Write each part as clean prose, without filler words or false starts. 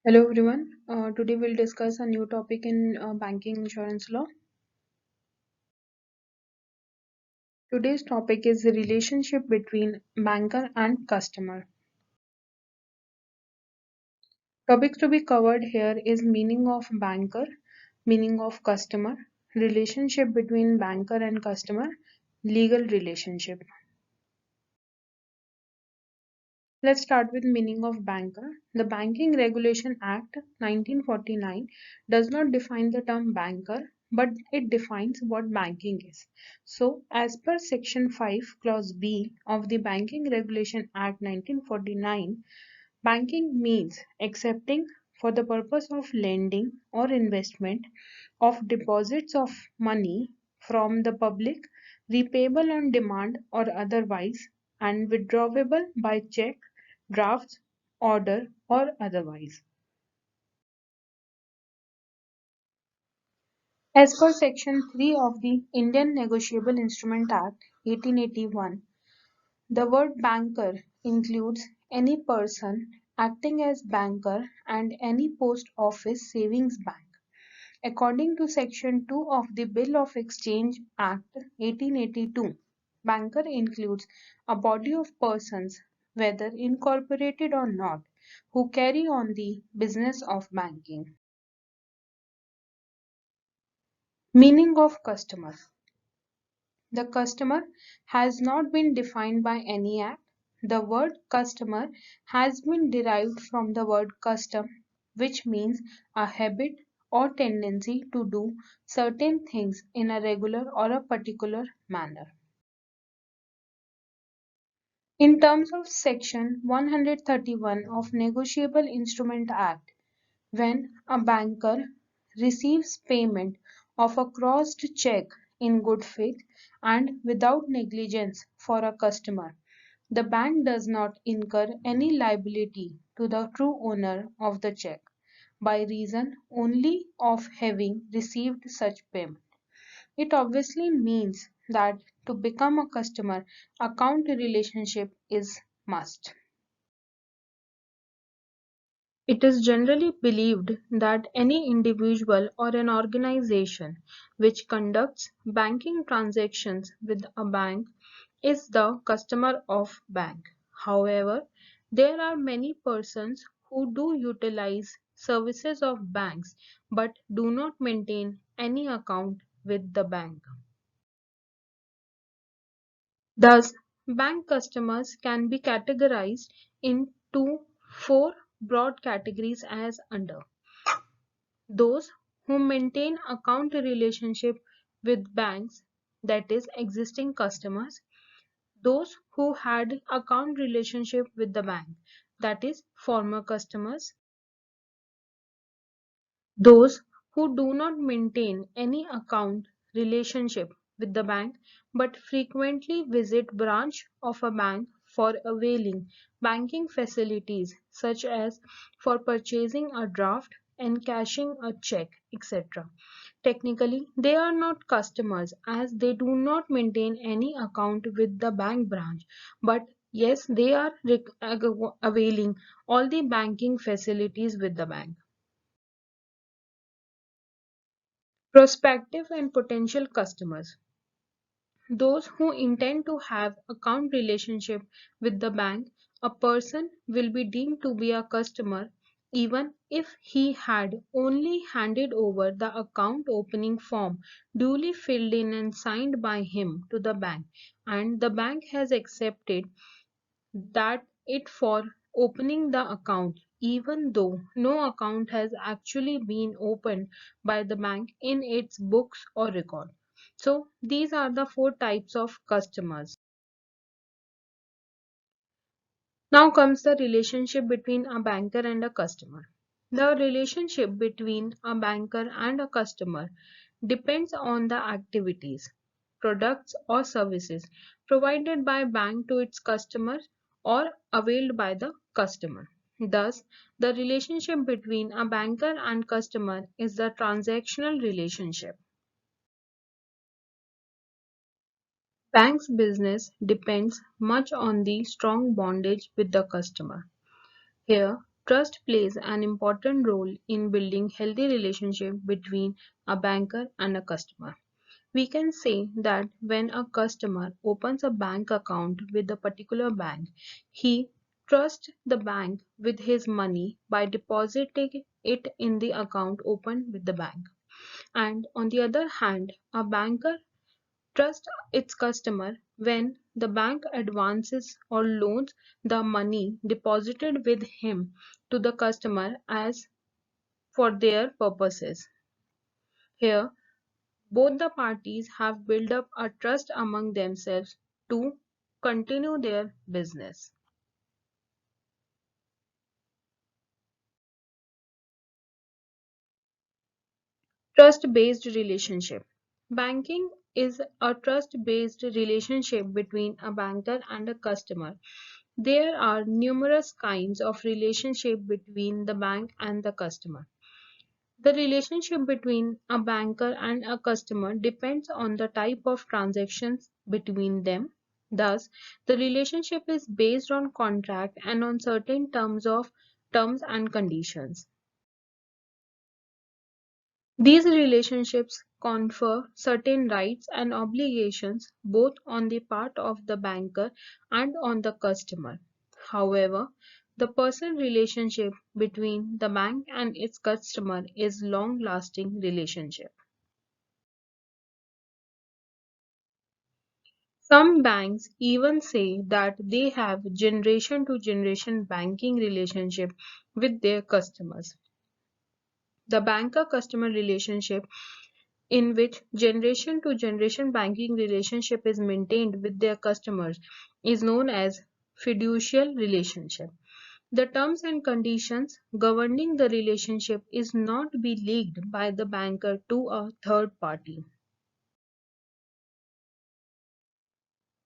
Hello everyone. Today we'll discuss a new topic in banking insurance law. Today's topic is the relationship between banker and customer. Topics to be covered here is meaning of banker, meaning of customer, relationship between banker and customer, legal relationship. Let's start with meaning of banker. The Banking Regulation Act 1949 does not define the term banker, but it defines what banking is. So, as per Section 5, Clause B of the Banking Regulation Act 1949, banking means accepting for the purpose of lending or investment of deposits of money from the public, repayable on demand or otherwise, and withdrawable by check, drafts, order, or otherwise. As per Section 3 of the Indian Negotiable Instrument Act 1881, the word banker includes any person acting as banker and any post office savings bank. According to Section 2 of the Bill of Exchange Act 1882, banker includes a body of persons, whether incorporated or not, who carry on the business of banking. Meaning of customer. The customer has not been defined by any act. The word customer has been derived from the word custom, which means a habit or tendency to do certain things in a regular or a particular manner. In terms of Section 131 of Negotiable Instrument Act, when a banker receives payment of a crossed check in good faith and without negligence for a customer, the bank does not incur any liability to the true owner of the check by reason only of having received such payment. It obviously means that to become a customer, account relationship is must. It is generally believed that any individual or an organization which conducts banking transactions with a bank is the customer of bank. However, there are many persons who do utilize services of banks but do not maintain any account with the bank. Thus, bank customers can be categorized into four broad categories as under. Those who maintain account relationship with banks, that is existing customers. Those who had account relationship with the bank, that is former customers. Those who do not maintain any account relationship with the bank but frequently visit branch of a bank for availing banking facilities such as for purchasing a draft and cashing a check, etc. Technically, they are not customers as they do not maintain any account with the bank branch, but yes, they are availing all the banking facilities with the bank. Prospective and potential customers. Those who intend to have account relationship with the bank, a person will be deemed to be a customer even if he had only handed over the account opening form duly filled in and signed by him to the bank, and the bank has accepted that it for opening the account even though no account has actually been opened by the bank in its books or record. So these are the four types of customers. Now comes the relationship between a banker and a customer. The relationship between a banker and a customer depends on the activities, products or services provided by bank to its customers or availed by the customer. Thus, the relationship between a banker and customer is the transactional relationship. Bank's business depends much on the strong bondage with the customer. Here, Trust plays an important role in building healthy relationship between a banker and a customer. We can say that when a customer opens a bank account with a particular bank, he trusts the bank with his money by depositing it in the account opened with the bank. And on the other hand, a banker trusts its customer when the bank advances or loans the money deposited with him to the customer as for their purposes. Here, both the parties have built up a trust among themselves to continue their business. Trust based relationship. Banking is a trust based relationship between a banker and a customer. There are numerous kinds of relationship between the bank and the customer. The relationship between a banker and a customer depends on the type of transactions between them. Thus, the relationship is based on contract and on certain terms and conditions. These relationships confer certain rights and obligations both on the part of the banker and on the customer. However, the personal relationship between the bank and its customer is long-lasting relationship. Some banks even say that they have generation to generation banking relationship with their customers. The banker customer relationship in which generation to generation banking relationship is maintained with their customers is known as fiducial relationship. The terms and conditions governing the relationship is not be leaked by the banker to a third party.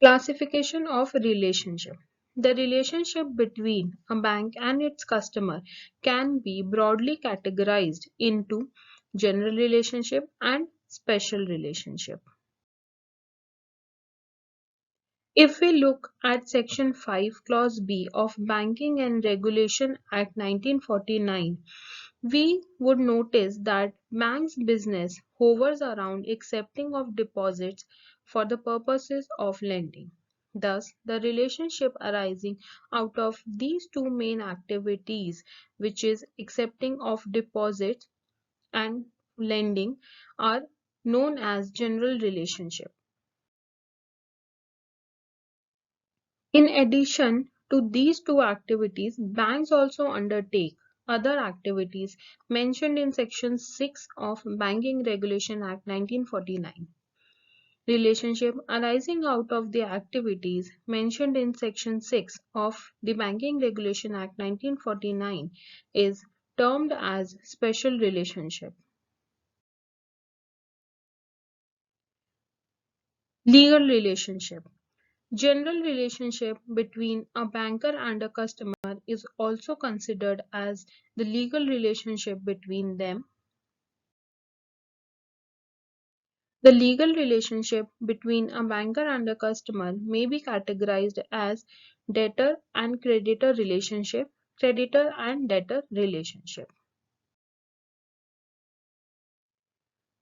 Classification of relationship. The relationship between a bank and its customer can be broadly categorized into general relationship and special relationship. If we look at Section 5, Clause B of Banking and Regulation Act 1949, we would notice that banks' business hovers around accepting of deposits for the purposes of lending. Thus, the relationship arising out of these two main activities, which is accepting of deposits and lending, are known as general relationship. In addition to these two activities, banks also undertake other activities mentioned in Section 6 of Banking Regulation Act 1949. Relationship arising out of the activities mentioned in Section 6 of the Banking Regulation Act 1949 is termed as special relationship. Legal relationship. General relationship between a banker and a customer is also considered as the legal relationship between them. The legal relationship between a banker and a customer may be categorized as debtor and creditor relationship, creditor and debtor relationship.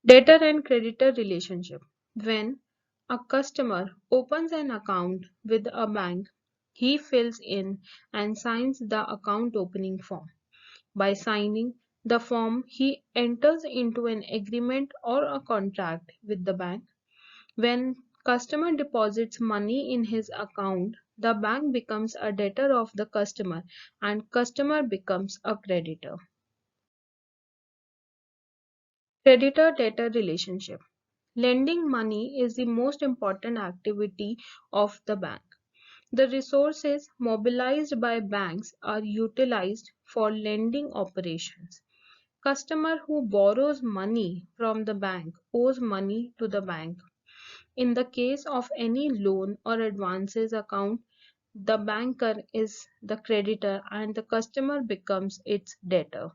Debtor and creditor relationship. When a customer opens an account with a bank, he fills in and signs the account opening form. By signing the form, he enters into an agreement or a contract with the bank. When customer deposits money in his account, the bank becomes a debtor of the customer and customer becomes a creditor. Creditor-debtor relationship. Lending money is the most important activity of the bank. The resources mobilized by banks are utilized for lending operations. Customer who borrows money from the bank owes money to the bank. In the case of any loan or advances account, the banker is the creditor and the customer becomes its debtor.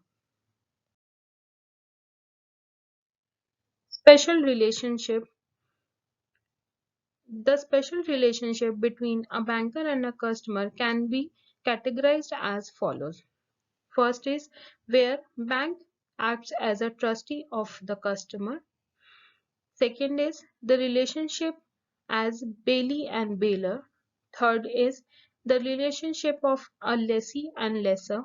Special relationship. The special relationship between a banker and a customer can be categorized as follows. First is where bank acts as a trustee of the customer. Second is the relationship as bailee and bailor. Third is the relationship of a lessee and lessor.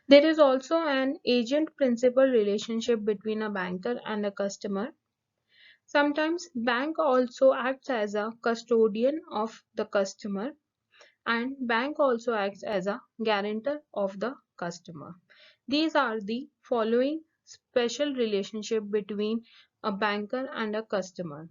There is also an agent principal relationship between a banker and a customer. Sometimes bank also acts as a custodian of the customer, and bank also acts as a guarantor of the customer. These are the following special relationship between a banker and a customer.